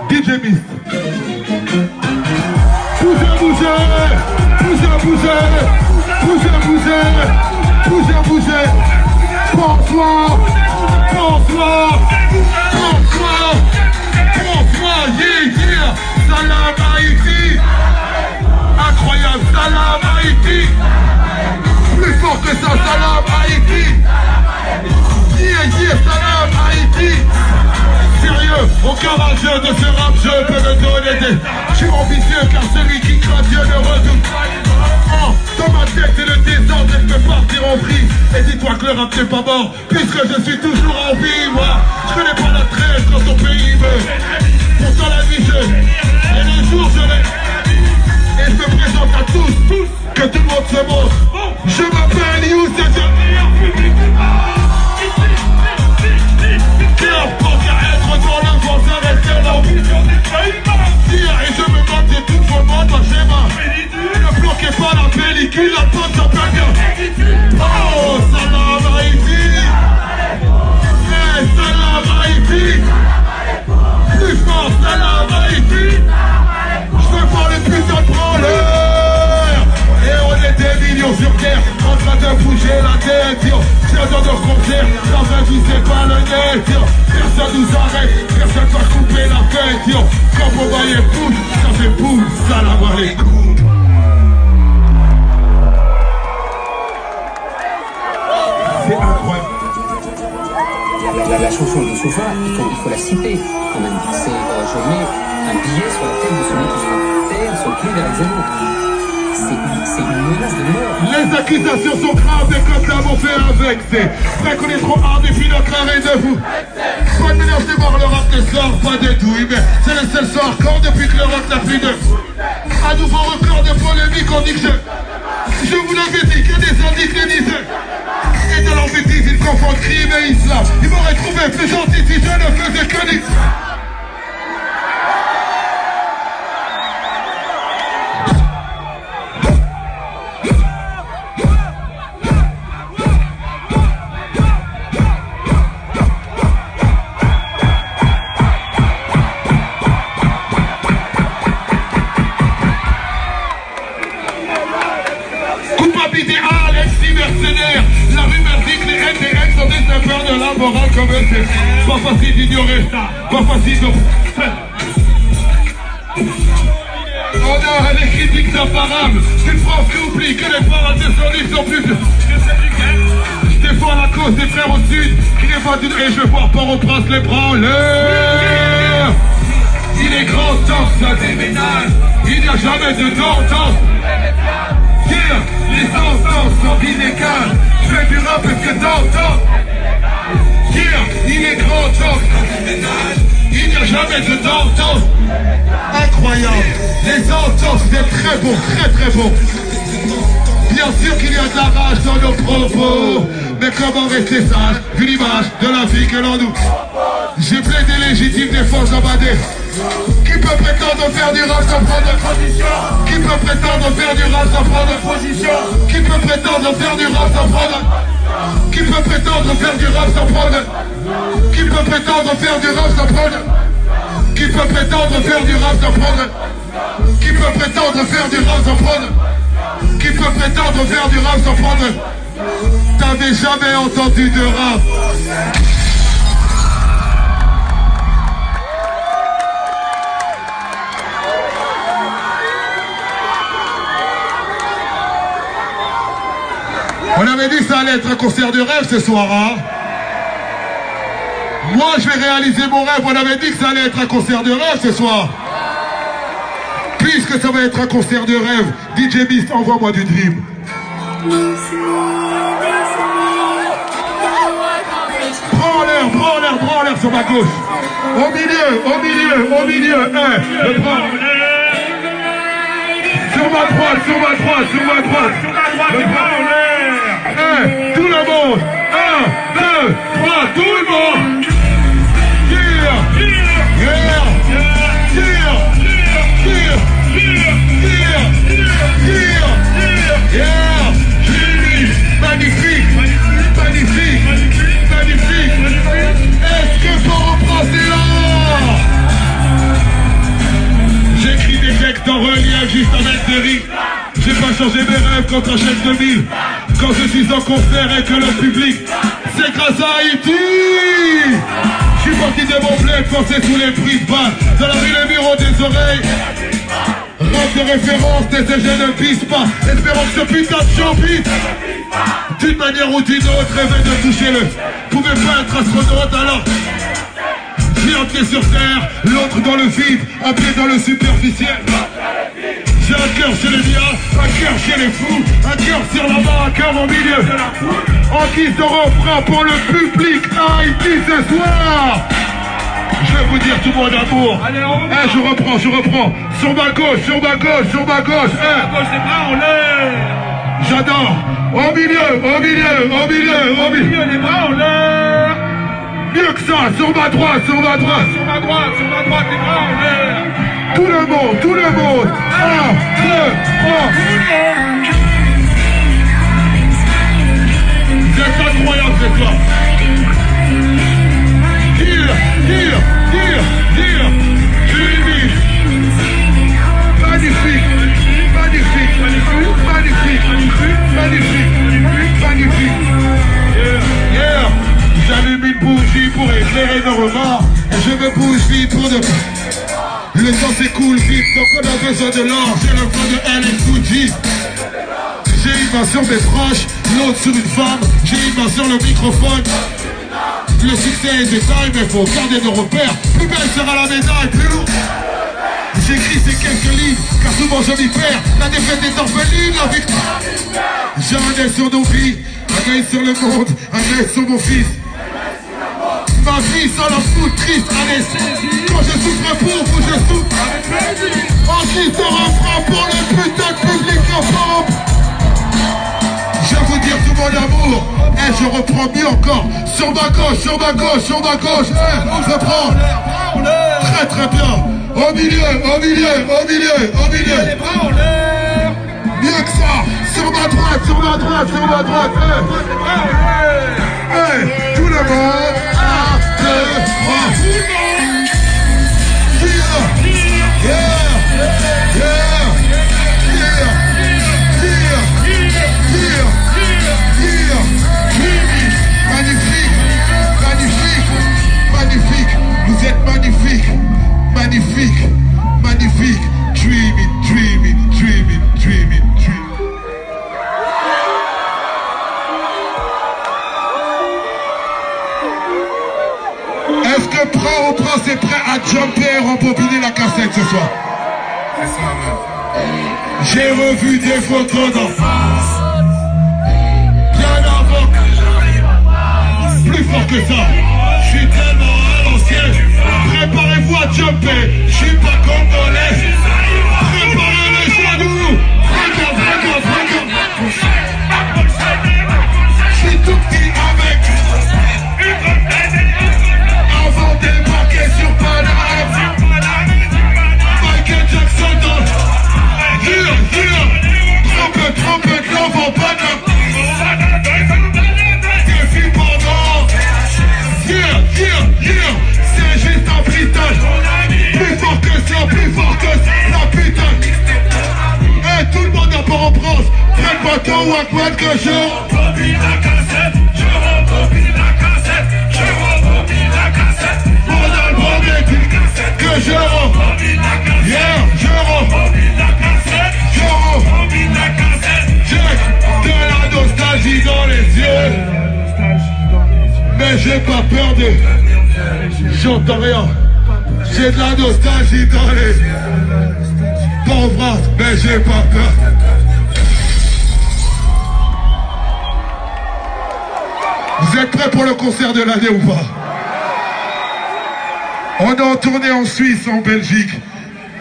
DJ Beast. Bougez, bougez, bougez, bougez, bougez, bougez, bougez, bougez. Bonsoir, bonsoir, bonsoir, bonsoir, yeah, yeah. Salam Haïti. Incroyable, salam Haïti. Plus fort que ça, salam Haïti. Yeah, yeah, salam Haïti. Sérieux, aucun rageux de ce rap, je peux me donner des... Je suis ambitieux car celui qui craint Dieu ne redoute. Oh, dans ma tête c'est le désordre et je peux partir en vrille. Et dis-toi que le rap n'est pas mort, puisque je suis toujours en vie. Moi, je connais pas la trêve quand ton pays meurt. Pourtant la vie je... Et le jour je l'ai... Et je me présente à tous, que tout le monde se montre. Je m'appelle Youssef. Pense à être dans le vent, ça reste l'ambition des pays. Et je me demande si tout le monde va chez moi. Ne bloquez pas la pellicule, la porte s'appelle bien. Oh, salam Haïti. Hey, salam Haïti. Plus fort, salam Haïti. Je veux voir les putains de branleurs. Et on est des millions sur terre, en train de bouger la tête, yo. J'adore nos concerts, la vraie vie c'est pas le net, yo. Personne nous arrête, personne va couper la fête, yo. Quand vous voyez pouce, ça fait pouce, salam alaikum. C'est incroyable. La chanson de Soufa, il faut la citer quand même. C'est je mets un billet sur la tête de celui qui sera terre sur le pied vers les anneaux. C'est une menace de mort. Les accusations sont graves et comme ça m'ont fait avec. C'est vrai qu'on est trop hard et puis notre arrêt de vous. Pas de mélange de mort, le rap ne sort pas des douilles. Mais c'est le seul sort quand depuis que le rap n'a plus de... Un nouveau record de polémique, on dit que je vous l'avais dit qu'il y a des indices les disaient. Et dans leur bêtise, ils confondent crime et islam. Ils m'auraient trouvé plus gentil si je ne faisais que l'islam. La rumeur dit que les NDN sont des affaires de la morale comme eux. C'est pas facile d'ignorer ça, pas facile de... On a les critiques imparables. C'est une France qui oublie que les paroles de son livre sont plus... Je défends la cause des frères au sud qui n'est pas d'une... Et je veux voir Port-au-Prince les branleurs. Il est grand temps que ça déménage. Il n'y a jamais de temps. Yeah, les sentences sont inégales. Je fais du rap parce que t'entends. Yeah, il est grand temps. Il n'y a jamais de temps. Incroyable. Les sentences, c'est très bon, très bon. Bien sûr qu'il y a de la rage dans nos propos. Mais comment rester sage, vu l'image de la vie que l'on nous... J'ai plaidé légitime défense en badé. Qui peut prétendre faire du rap sans prendre position? Qui peut prétendre faire du rap sans prendre position? Qui peut prétendre faire du rap sans prendre? Qui peut prétendre faire du rap sans prendre? Qui peut prétendre faire du rap sans prendre? Qui peut prétendre faire du rap sans prendre? Qui peut prétendre faire du rap sans prendre? Qui peut prétendre faire du rap sans prendre? T'avais jamais entendu de rap? On avait dit que ça allait être un concert de rêve ce soir, hein? Moi, je vais réaliser mon rêve. On avait dit que ça allait être un concert de rêve ce soir. Puisque ça va être un concert de rêve, DJ Beast, envoie-moi du dream. Prends l'air sur ma gauche. Au milieu. Le bras. Sur ma droite. Le bras en l'air. Tout le monde. 1, 2, 3, tout le monde. Magnifique. Est-ce que Port-au-Prince est là? dans relief juste avec des rimes. J'ai pas changé mes rêves quand t'achètes 2000. Quand je suis en concert et que le public, c'est grâce à Haïti. Je suis parti de mon bled, penser tous les prix de balle. Dans la rue, les murs ont des oreilles. Rap de référence, des jeunes ne pissent pas. Espérons que ce putain de show pisse. D'une manière ou d'une autre, rêvez de toucher le. Pouvez pas être astronaute alors. J'ai un pied sur terre, l'autre dans le vide, un pied dans le superficiel. J'ai un cœur chez les miens, un cœur chez les fous, un cœur sur la main, un cœur au milieu. En guise de refrain pour le public Haïti ce soir. Je vais vous dire tout mon amour. Allez, on va. Je reprends. Sur ma gauche, sur ma gauche, sur ma gauche. Gauche, les bras en l'air. J'adore. Au milieu. Les bras en l'air. Mieux que ça, sur ma droite. Sur ma droite, les bras en l'air. Tout le monde. 1, 2, 3. C'est incroyable ce soir. Dire. Magnifique. Yeah. J'allume une bougie pour éclairer nos remords. Et je me bouge vite pour de... Le temps s'écoule vite, donc on a besoin de l'or. J'ai le fond de LS Fuji. J'ai une main sur mes proches, l'autre sur une femme. J'ai une main sur le microphone. Le succès est des tailles, mais faut garder nos repères. Plus belle sera la médaille, plus lourd. J'écris ces quelques lignes, car souvent je m'y perds. La défaite est orpheline, la victoire. J'ai un œil sur nos vies, un œil sur le monde, un œil sur mon fils. Ma vie sans la foutre triste, allez, quand je souffre pour vous, je souffre. En guise de refrain pour le putain de public en forme. Je vais vous dire tout mon amour, je reprends mieux encore. Sur ma gauche, je prends. Très bien. Au milieu. Les bras en l'air. Mieux que ça. Sur ma droite. Les bras en l'air. Tout le monde. 1, 2, 3. Magnifique. Vous êtes magnifique. Dream it. Est-ce que Prince est prêt à jumper et rembobiner la cassette ce soir? J'ai revu des photos d'enfance. Bien avant que j'arrive. Plus fort que ça. Je suis tellement à l'ancienne. Préparez-vous à jumper. Je suis pas congolais. Préparez les genoux. Regarde. Je suis tout petit avec. Avant débarquer sur Paname. Michael Jackson dans. Trompette, l'enfant Paname. Défi pendant. C'est juste un freestyle. Plus fort que ça, la putain. Tout le monde n'a pas en France. Fred Bateau ou Aquad que je rembobine la cassette. Mon album est une cassette. Que je rembobine la cassette. Je rembobine la cassette. J'ai de la nostalgie dans les yeux. Mais j'ai pas peur de... J'entends rien. J'ai de la nostalgie dans les... Pauvre, mais j'ai pas peur. Vous êtes prêts pour le concert de l'année ou pas? On est en tournée en Suisse, en Belgique,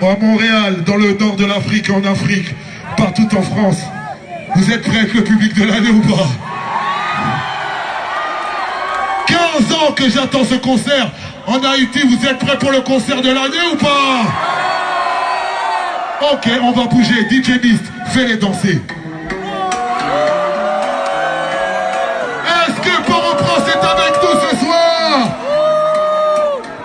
à Montréal, dans le nord de l'Afrique, en Afrique, partout en France. Vous êtes prêts avec le public de l'année ou pas? 15 ans que j'attends ce concert en Haïti. Vous êtes prêts pour le concert de l'année ou pas? Ok, on va bouger. DJ Beast, fais-les danser. Est-ce que Port-au-Prince est avec nous ce soir?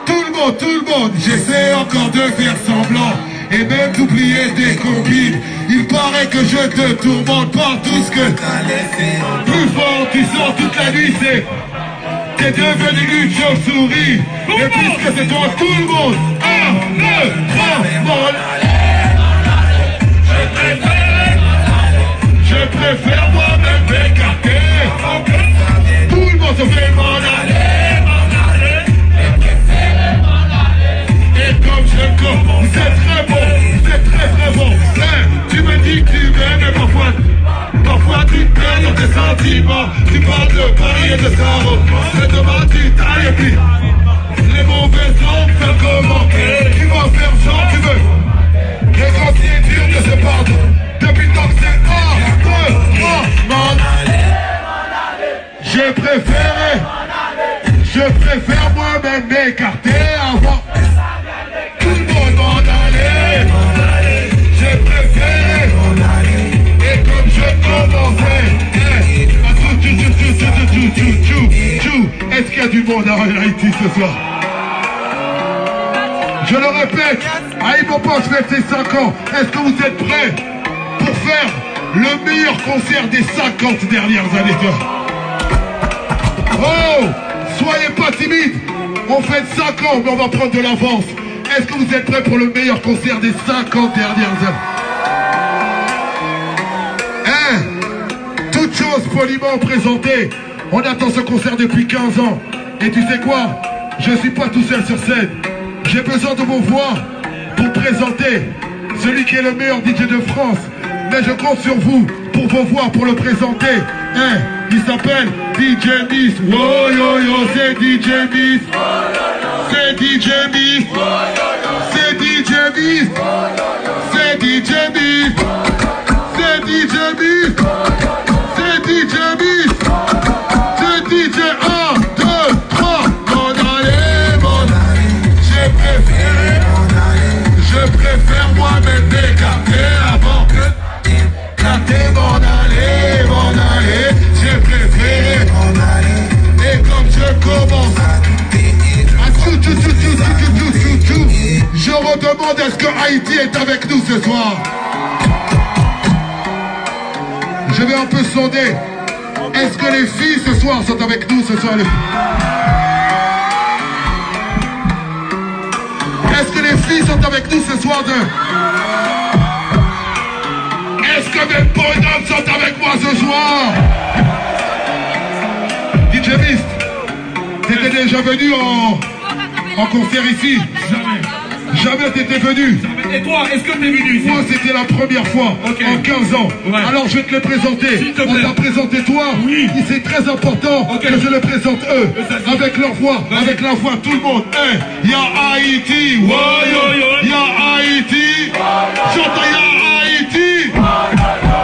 Tout le monde. J'essaie encore de faire semblant. et même d'oublier tes combines. Il paraît que je te tourmente par tout ce que t'as laissé. Plus fort, tu sors toute la nuit, t'es devenu une chauve-souris. Et puisque c'est toi, tout le monde. 1, 2, 3, je préfère moi-même m'écarter. Tout le monde se fait m'en aller. Et comme je commence, c'est très bon, c'est très bon. Tu me dis que tu m'aimes, mais parfois tu te perds dans tes sentiments. Tu parles de Paris et de Saro. C'est demain tu tailles et puis les mauvais ondes faire comment. Tu vas faire genre tu veux. Et quand il est dur de se pardon, depuis le temps que c'est 1, 2, 3, m'en aller. Je préfère moi-même m'écarter avant. Tout le monde m'en aller. J'ai préféré m'en aller. Et comme je commençais, est-ce qu'il y a du monde à Haïti ce soir? Je le répète, à Hippopos fête ses 5 ans. Est-ce que vous êtes prêts pour faire le meilleur concert des 50 dernières années? Oh, soyez pas timides. On fête 5 ans, mais on va prendre de l'avance. Est-ce que vous êtes prêts pour le meilleur concert des 50 dernières années? Toute chose poliment présentée. On attend ce concert depuis 15 ans. Et tu sais quoi? Je suis pas tout seul sur scène. J'ai besoin de vos voix pour présenter celui qui est le meilleur DJ de France. Mais je compte sur vous pour vos voix pour le présenter. Il s'appelle DJ Miss. Oh yo yo, c'est DJ Miss. C'est DJ Miss. C'est DJ Miss. C'est DJ Miss. C'est DJ Miss. C'est DJ Miss. C'est DJ 1, 2, 3. M'en aller, m'en aller. Je préfère moi-même m'écarter avant que t'écarter, m'en aller, m'en aller. J'ai préféré m'en aller. Et comme je commence je redemande, est-ce que Haïti est avec nous ce soir? Je vais un peu sonder. Est-ce que les filles ce soir sont avec nous ce soir? Est-ce que les filles sont avec nous ce soir? Est-ce que mes bonhommes sont avec moi ce soir? DJ Beast, t'étais déjà venu en concert ici? Jamais t'étais venu. Et toi, est-ce que t'es venu ici? Moi, c'était la première fois, en 15 ans. Ouais. Alors, je vais te les présenter. On t'a présenté toi. Oui. C'est très important que je les présente eux. Avec leur voix, avec la voix, tout le monde. Y'a Haïti. Wow, yo, yo. Y'a Haïti. J'entends y'a Haïti.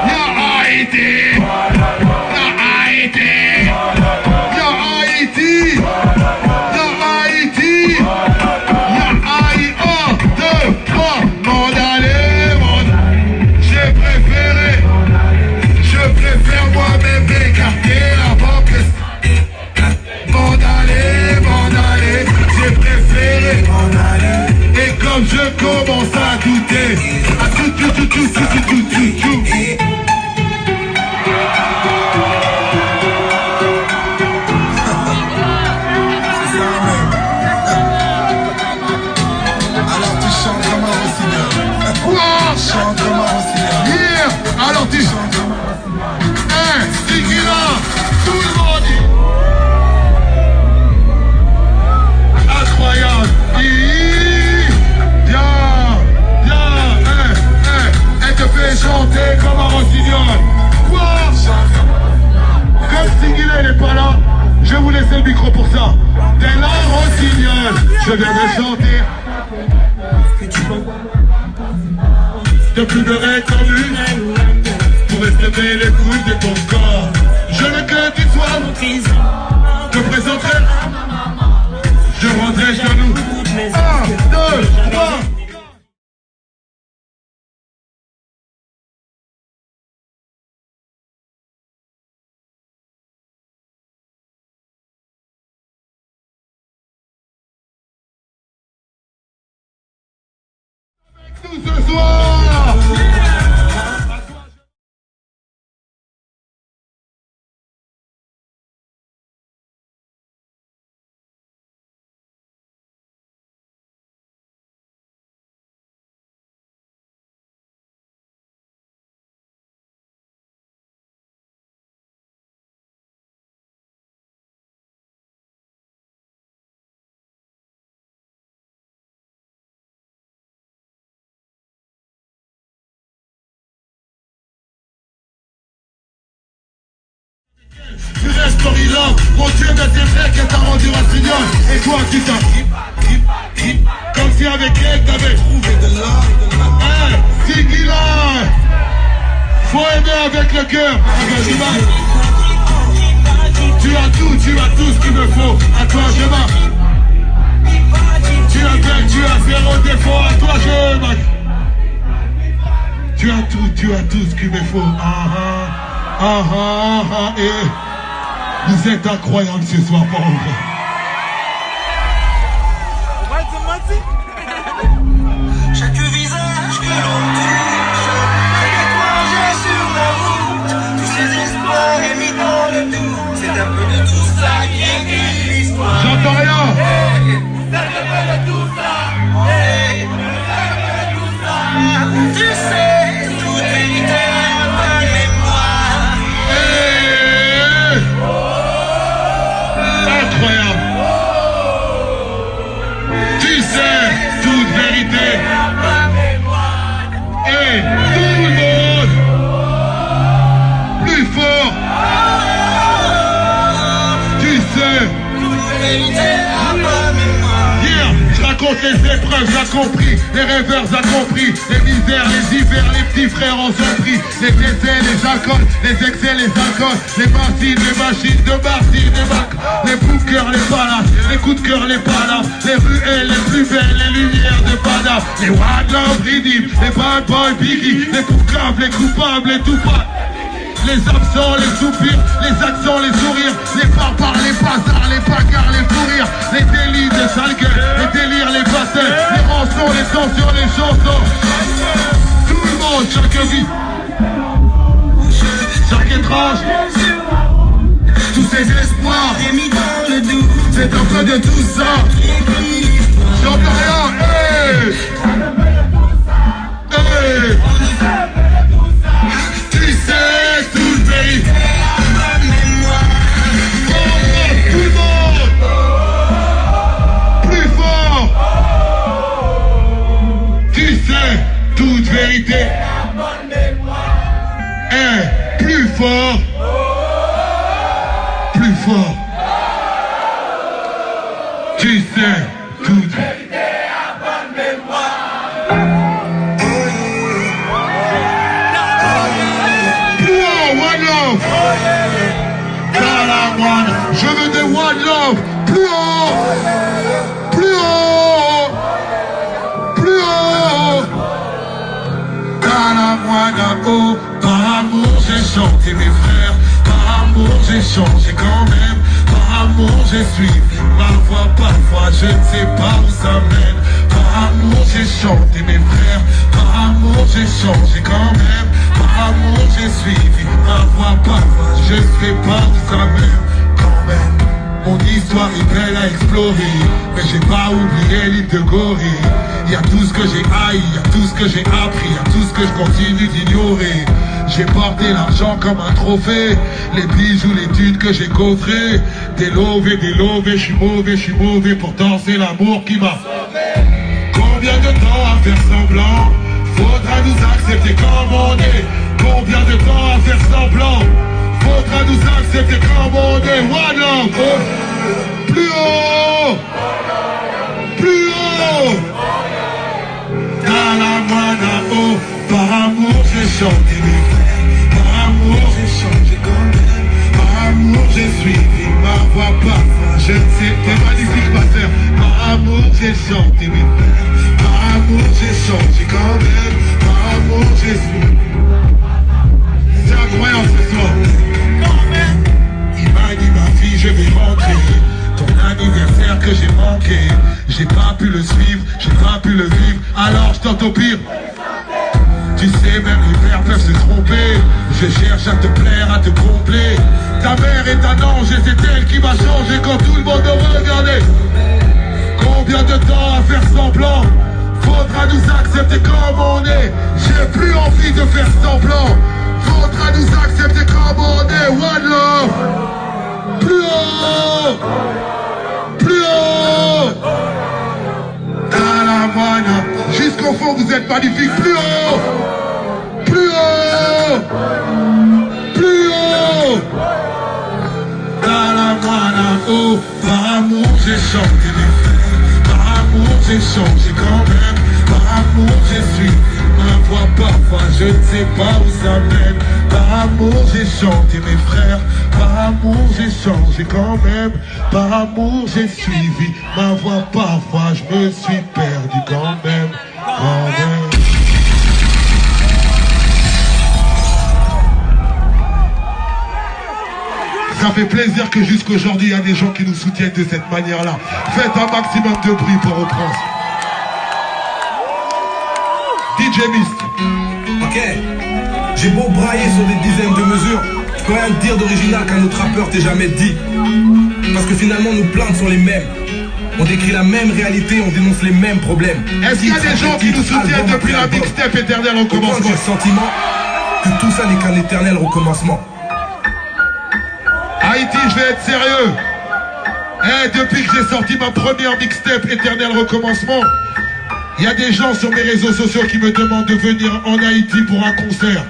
Y'a Haïti. Y'a Haïti. Y'a Haïti. Je commence à douter. À tout. Alors tu chantes comme un rossignol. Quoi? Chante comme un rossignol. Yeah. Alors tu chantes comme un rossignol. Sikira, tout le monde dit. Incroyable. Elle te fait chanter comme un rossignol. Quoi? Comme Singila n'est pas là, je vais vous laisser le micro pour ça. T'es là, rossignol. Je viens de chanter. De pleurer comme une pour estimer les couilles de ton corps. Je ne que du soir te présenterai. Je rendrai genoux. 1, 2, 3. Tout ce soir. Tu restes storyline, mon Dieu de tes frères qui t'a rendu Rastrignol. Et toi tu t'as comme si avec elle t'avais trouvé de l'art. C'est qui là? Faut aimer avec le cœur. Tu as tout ce qu'il me faut. À toi je marche. Tu as bien, tu as zéro défaut. À toi je marche. Tu as tout ce qu'il me faut. Et vous êtes incroyables ce soir pour vous. Chaque visage que l'on touche, chaque étoile sur la route, tous ces espoirs émis dans le doute, c'est un peu de tout ça qui écrit l'histoire. J'entends rien. C'est un peu de tout ça. Tu sais, toute vérité a bonne mémoire. Incroyable. Tu sais, toute vérité. Et tout le monde. Plus fort. Tu sais. Toute vérité a bonne mémoire. Hier, je raconte les épreuves, j'ai compris. Les rêveurs, j'ai compris. Les misères, les hivers, les petits frères en sont pris. Les essais, les alcools, les excès, les alcools. Les machines de Martine, les bookers, les palaces, les coups de cœur, les palaces, les ruelles les plus belles, les lumières de Paname, les One Love Redeem, les Bad Boy Biggie, les coupables, les tout pas. Les absents, les soupirs, les accents, les sourires, les barbares, les bazars, les bagarres, les fous rires, les délits, les sales gueules, les délires, les batailles, les rançons, les tensions, les chansons. Tout le monde, chaque vie, chaque étrange, tous ces espoirs Émis dans le doute, c'est un peu de tout ça. J'entends rien. Hey. Tu sais toute vérité. Tout le monde. Plus fort. Tu sais toute vérité. Hey. Plus fort. Plus fort. Tu sais toute vérité. Je veux des one love, plus haut, plus haut, plus haut. Par amour j'ai chanté mes frères, par amour j'ai changé quand même, par amour j'ai suivi ma voix parfois, je ne sais pas où ça mène. Par amour j'ai chanté mes frères, par amour j'ai changé quand même, par amour j'ai suivi ma voix parfois, je ne sais pas où ça mène. Mon histoire est belle à explorer, mais j'ai pas oublié l'île de Gorée. Y a tout ce que j'ai haï, y a tout ce que j'ai appris, y a tout ce que je continue d'ignorer. J'ai porté l'argent comme un trophée, les bijoux, les thunes que j'ai coffrés. Délové, je suis mauvais, pourtant c'est l'amour qui m'a sauvé. Combien de temps à faire semblant? Faudra nous accepter comme on est. Combien de temps à faire semblant? Faudra nous accepter comme on est. One love. Plus haut. Plus haut. Dans la moine haut. Par amour j'ai chanté mes frères. Par amour j'ai changé quand même. Par amour j'ai suivi ma voix parfois. Je ne sais, t'es magnifique ma sœur. Par amour j'ai chanté mes frères. Par amour j'ai changé quand même. Par amour j'ai suivi. C'est incroyable ce soir. Il m'a dit ma fille je vais rentrer. Ton anniversaire que j'ai manqué. J'ai pas pu le suivre, j'ai pas pu le vivre, alors je tente au pire. Tu sais, même les pères peuvent se tromper. Je cherche à te plaire, à te combler. Ta mère est un ange et c'est elle qui m'a changé quand tout le monde me regardait. Combien de temps à faire semblant? Faudra nous accepter comme on est. J'ai plus envie de faire semblant. Faudra nous accepter comme on est. One love. Plus haut. Plus haut. À la moine. Jusqu'au fond vous êtes magnifiques. Plus haut. Plus haut. Plus haut. À la moine. Oh, par amour j'ai chanté mes frères. Par amour j'ai changé quand même. Par amour j'ai su ma voix parfois, je ne sais pas où ça mène. Par amour j'ai chanté mes frères. Par amour j'ai changé quand même. Par amour j'ai suivi ma voix parfois, je me suis perdu quand même. Quand même. Ça fait plaisir que jusqu'aujourd'hui il y a des gens qui nous soutiennent de cette manière-là. Faites un maximum de bruit pour Port-au-Prince. DJ Mist. Ok. J'ai beau brailler sur des dizaines de mesures, je peux rien te dire d'original qu'un autre rappeur t'ait jamais dit. Parce que finalement nos plaintes sont les mêmes. On décrit la même réalité, on dénonce les mêmes problèmes. Est-ce qu'il y a des gens qui nous soutiennent depuis la mixtape éternel recommencement? J'ai le sentiment que tout ça n'est qu'un éternel recommencement. Haïti, je vais être sérieux. Depuis que j'ai sorti ma première mixtape éternel recommencement, il y a des gens sur mes réseaux sociaux qui me demandent de venir en Haïti pour un concert.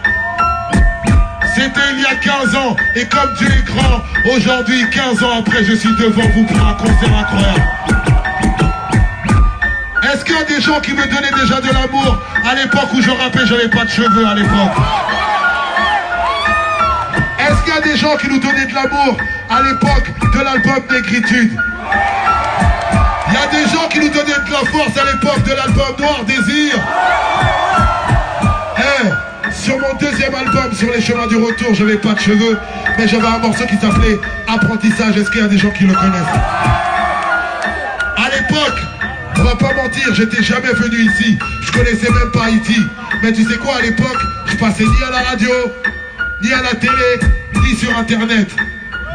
C'était il y a 15 ans, et comme Dieu est grand, aujourd'hui, 15 ans après, je suis devant vous pour un concert incroyable. Est-ce qu'il y a des gens qui me donnaient déjà de l'amour à l'époque où je rappais, j'avais pas de cheveux à l'époque? Est-ce qu'il y a des gens qui nous donnaient de l'amour à l'époque de l'album Négritude? Il y a des gens qui nous donnaient de la force à l'époque de l'album Noir Désir. Sur mon deuxième album, Sur les chemins du retour, je n'avais pas de cheveux, mais j'avais un morceau qui s'appelait Apprentissage. Est-ce qu'il y a des gens qui le connaissent? À l'époque, on va pas mentir, j'étais jamais venu ici. Je connaissais même pas Haïti. Mais tu sais quoi, à l'époque, je passais ni à la radio, ni à la télé, ni sur internet.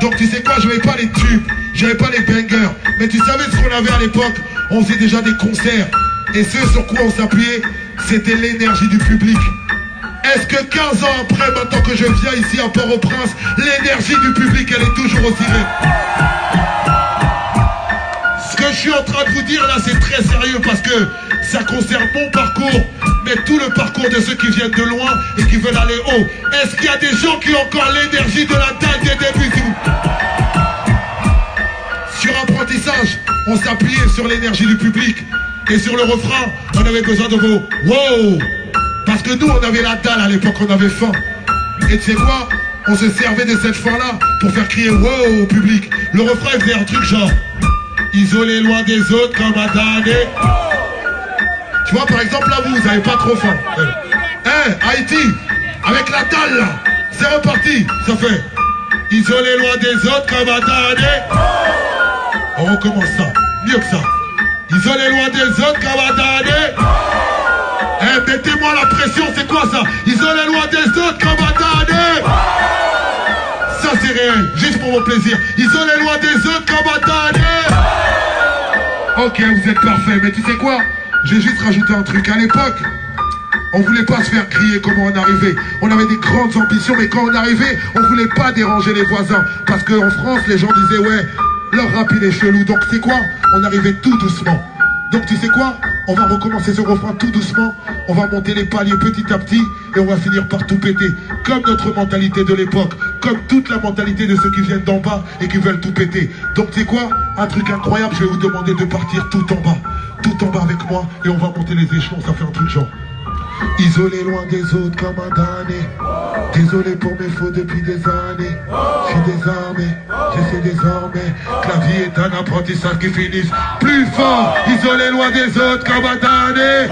Donc tu sais quoi, je n'avais pas les tubes, j'avais pas les bangers. Mais tu savais ce qu'on avait à l'époque? On faisait déjà des concerts. Et ce sur quoi on s'appuyait, c'était l'énergie du public. Est-ce que 15 ans après, maintenant que je viens ici à Port-au-Prince, l'énergie du public, elle est toujours aussi vraie? Ce que je suis en train de vous dire là, c'est très sérieux parce que ça concerne mon parcours, mais tout le parcours de ceux qui viennent de loin et qui veulent aller haut. Est-ce qu'il y a des gens qui ont encore l'énergie de la dalle des débuts? Sur Apprentissage, on s'appuyait sur l'énergie du public. Et sur le refrain, on avait besoin de vos wow. Parce que nous, on avait la dalle à l'époque, on avait faim. Et tu sais quoi? On se servait de cette faim-là pour faire crier wow au public. Le refrain, il faisait un truc genre isolé loin des autres comme un damné. Tu vois, par exemple, là, vous avez pas trop faim. Haïti, avec la dalle, là, c'est reparti. Ça fait isolé loin des autres comme un damné. On recommence ça, mieux que ça. Isolé loin des autres comme un damné. Mettez-moi la pression, c'est quoi ça? Isolé loin des autres comme un damné. Ça c'est réel, juste pour mon plaisir. Isolé loin des autres comme un damné. Ok, vous êtes parfait, mais tu sais quoi? J'ai juste rajouté un truc. À l'époque, on voulait pas se faire crier comment on arrivait. On avait des grandes ambitions, mais quand on arrivait, on voulait pas déranger les voisins. Parce qu'en France, les gens disaient ouais, leur rap il est chelou. Donc tu sais quoi? On arrivait tout doucement. Donc tu sais quoi? On va recommencer ce refrain tout doucement. On va monter les paliers petit à petit et on va finir par tout péter. Comme notre mentalité de l'époque, comme toute la mentalité de ceux qui viennent d'en bas et qui veulent tout péter. Donc tu sais quoi? Un truc incroyable, je vais vous demander de partir tout en bas. Tout en bas avec moi et on va monter les échelons, ça fait un truc genre. Isolé loin des autres comme un damné. Désolé pour mes fautes depuis des années. Je suis désarmé, je sais désormais que la vie est un apprentissage qui finisse plus fort. Isolé loin des autres comme un damné.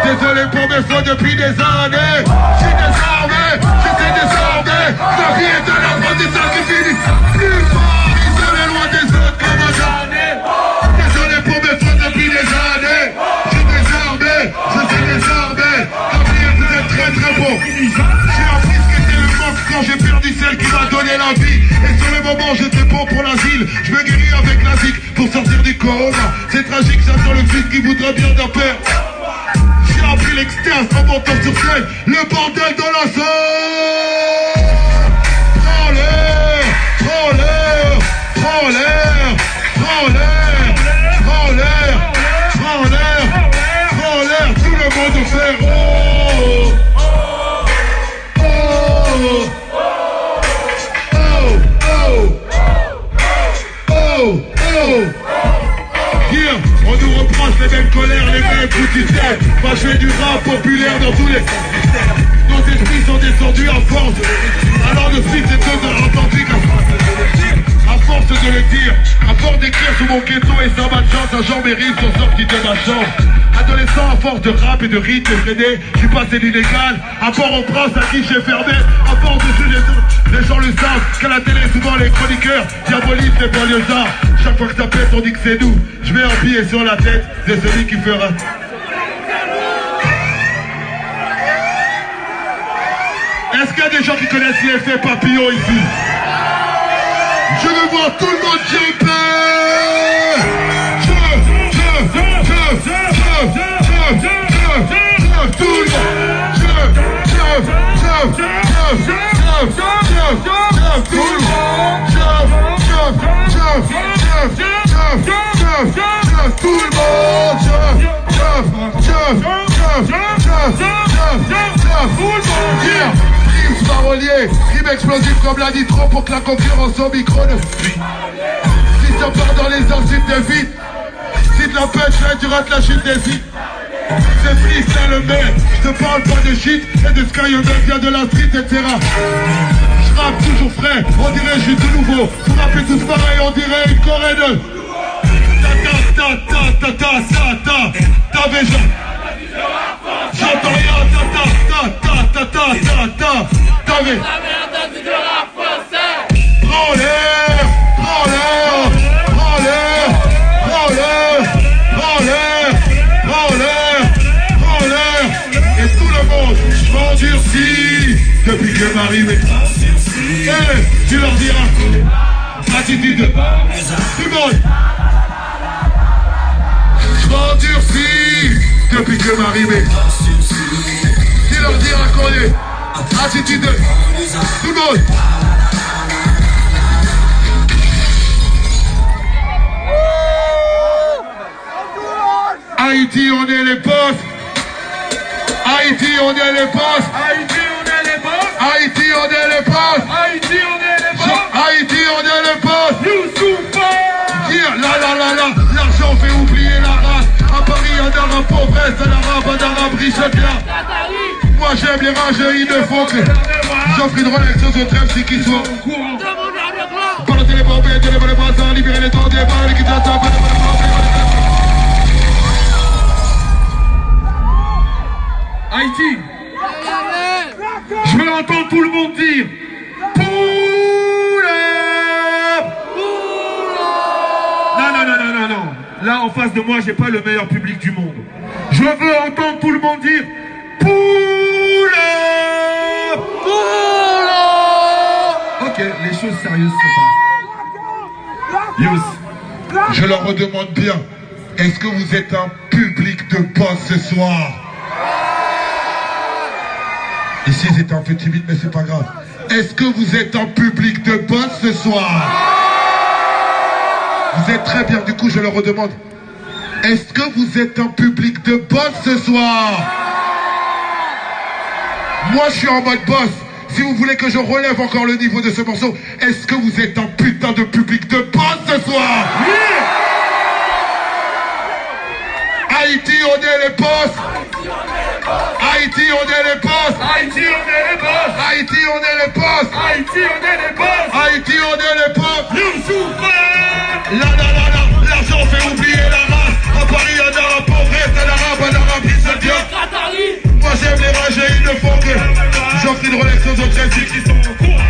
Désolé pour mes fautes depuis des années. Je suis désarmé, je sais désormais que la vie est un apprentissage qui finit plus fort. Isolé loin des autres comme un damné. Désolé pour mes fautes depuis des J'ai appris ce qu'était le manque quand j'ai perdu celle qui m'a donné la vie. Et sur le moment j'étais bon pour l'asile. Je me guéris avec la zik pour sortir du coma. C'est tragique, j'attends le fils qui voudrait bien d'un père. J'ai appris l'extase en montant sur scène. Le bordel dans la zone. Prends l'air, prends l'air, prends l'air, prends l'air, prends l'air, prends l'air, prends l'air. Tout le monde fait oh. On nous reproche les mêmes colères, les mêmes foutisseurs. Moi je fais du rap populaire dans tous les... Nos esprits sont descendus à force. Alors le fils est deux entendu à force de le dire, à force d'écrire sur mon ghetto et ça m'a de chance, un genre mes rives sont sortis de ma chambre. Adolescent à force de rap et de rythme effréné, je suis passé l'illégal, à Port-au-Prince à qui j'ai fermé, à force de juger les gens le savent, qu'à la télé souvent les chroniqueurs diabolisent les banlieusards. Chaque fois que ça pète on dit que c'est nous, je mets un billet sur la tête de celui qui fera. Est-ce qu'il y a des gens qui connaissent l'effet papillon ici? Je veux voir tout le monde jumper. Tout le parolier, rime explosif comme la nitro pour que la concurrence au micro ne fuit. Si ça part dans les insultes de vite, si de la punchline tu rates la chute des hits. C'est freestyle le mec, je te parle pas de shit et de Sky vient de la street etc. Je rappe toujours frais, on dirait je suis tout nouveau. Vous rappelez tous pareil, on dirait une Corée de t'avais j'entends rien, t'avais prends l'air, prends l'air, prends l'air, prends l'air, prends l'air, prends l'air, prends l'air. Et tout le monde m'endurcit depuis que m'arrivée. Eh, tu leur diras attitude de tout le monde. M'endurcis depuis que m'arrivée. Tu leur diras qu'on est attitude de tout le monde. Haïti, on est les boss. Haïti, on est les boss. Haïti, on est les boss. Haïti, on est les boss. Haïti, on est les boss. Haïti, on est les boss. Youssoufa. Dire la, l'argent fait oublier la race. À Paris, un arabe pauvresse, un arabe riche là. Moi j'aime les rageux, ils ne font que. J'offre une Rolex aux autres MC qui sont au courant. Balancer les bombes, donner les brassards, libérer les temps des balles, les guitares, Haïti. Je veux entendre tout le monde dire Non. Là en face de moi j'ai pas le meilleur public du monde. Je veux entendre tout le monde dire Ok, les choses sérieuses se passent. Youss. Je leur redemande bien, est-ce que vous êtes un public de boss ce soir? Ici ils étaient un peu timides mais c'est pas grave. Est-ce que vous êtes un public de boss ce soir? Vous êtes très bien, du coup je leur redemande. Est-ce que vous êtes un public de boss ce soir? Moi je suis en mode boss. Si vous voulez que je relève encore le niveau de ce morceau, est-ce que vous êtes un putain de public de boss ce soir? Haïti, on est les boss. Haïti, on est les boss. Haïti, on est les boss. Haïti, on est les boss. Haïti, on est les boss. Haïti, on est les boss. Youssoufa. L'argent fait oublier la race. À Paris, un arabe pauvresse, un arabe riche de Dieu. Moi j'aime les rageux, ils ne font que. J'offre une Rolex aux autres MC qui sont au courant.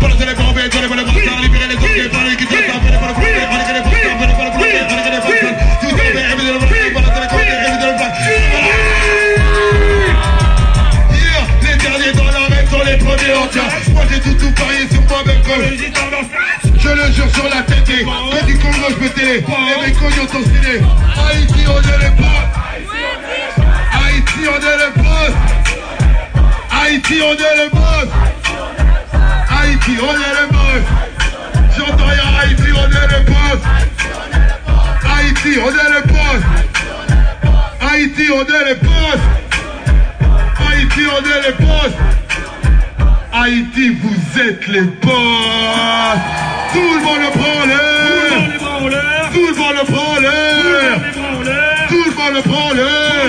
Balancer les bombes, donner les brassards, libérer les autres, parler les guitares, faire les brassards, faire les brassards, faire les brassards, faire les brassards. Tout ça, mais balancer les commentaires, éviter le blague. sur la tête et du Congo je peux télé. Et mes cognons sont stylés. Haïti on est les potes. Haïti on est les potes. Haïti on est les boss. Haïti on est les boss. J'entends rien. Haïti on est les boss. Haïti on est les boss. Haïti on est les boss. Haïti on est les boss. Haïti vous êtes les boss. Tout le monde le prend l'air. Tout le monde le prend l'air. Tout le monde le prend l'air.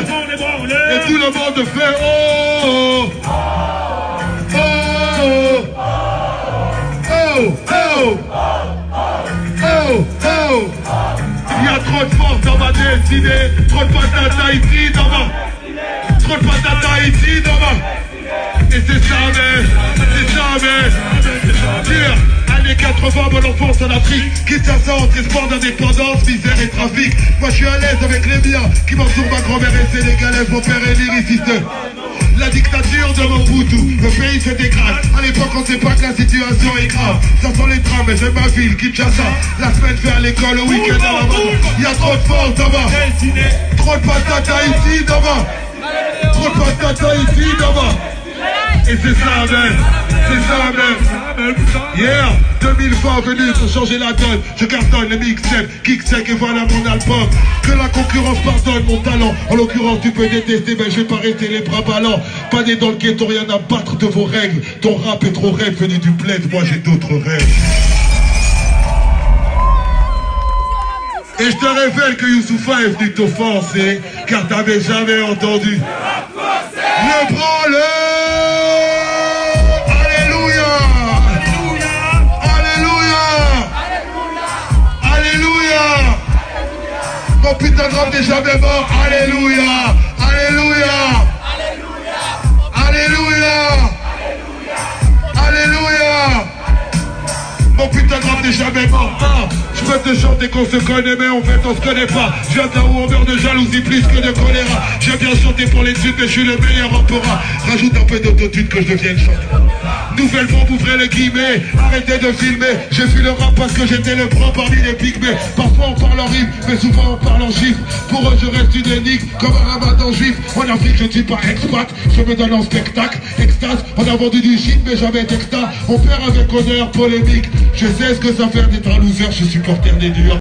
Et tout le monde fait oh. Oh. Oh. Oh. Oh. Oh. Il y a trop de force dans ma destinée. Trop de patates Haïti dans ma. Trop de patates Haïti dans ma. Et c'est ça mais. C'est ça mais. Dire. Années 80, mon enfance en Afrique. Kinshasa entre espoir d'indépendance, misère et trafic. Moi je suis à l'aise avec les miens qui m'entourent, ma grand-mère est sénégalaise, mon père est lyriciste. La dictature de Mobutu, le pays se dégrade. À l'époque on sait pas que la situation est grave. Ça sent les drames et j'aime ma ville, Kinshasa. La semaine fait à l'école, le week-end à la maison. Il y a trop de force là-bas. Trop de patates Haïti là-bas. Trop de patates Haïti là-bas. Et c'est ça même. C'est ça même. Yeah, 2000 fois venus pour changer la donne. Je cartonne les mixtapes, kick sec et voilà mon album. Que la concurrence pardonne mon talent. En l'occurrence tu peux détester, mais je vais pas rester les bras ballants. Pas né dans le ghetto, rien à battre de vos règles. Ton rap est trop raide, venu du bled, moi j'ai d'autres rêves. Et je te révèle que Youssoupha est venu t'offenser, car t'avais jamais entendu le branleur. Mon putain de rap n'est jamais mort, alléluia, alléluia, alléluia, alléluia. Mon putain de rap n'est jamais mort. Je peux te chanter qu'on se connaît mais en fait on se connaît pas. Je viens de là où on meurt de jalousie plus que de choléra. J'aime bien chanter pour les tubes mais je suis le meilleur rappeur. Rajoute un peu d'autotune que je devienne chanteur. Nouvellement ouvrez les guillemets, arrêtez de filmer. J'ai vu le rap parce que j'étais le grand parmi les pygmées. Parfois on parle en rime, mais souvent on parle en chiffres. Pour eux je reste une énigme, comme un ramadan juif. En Afrique je ne suis pas expat, je me donne en spectacle. Extase, on a vendu du shit mais jamais d'extase. On perd avec honneur, polémique. Je sais ce que ça fait d'être un loser, je suis supporter des durs.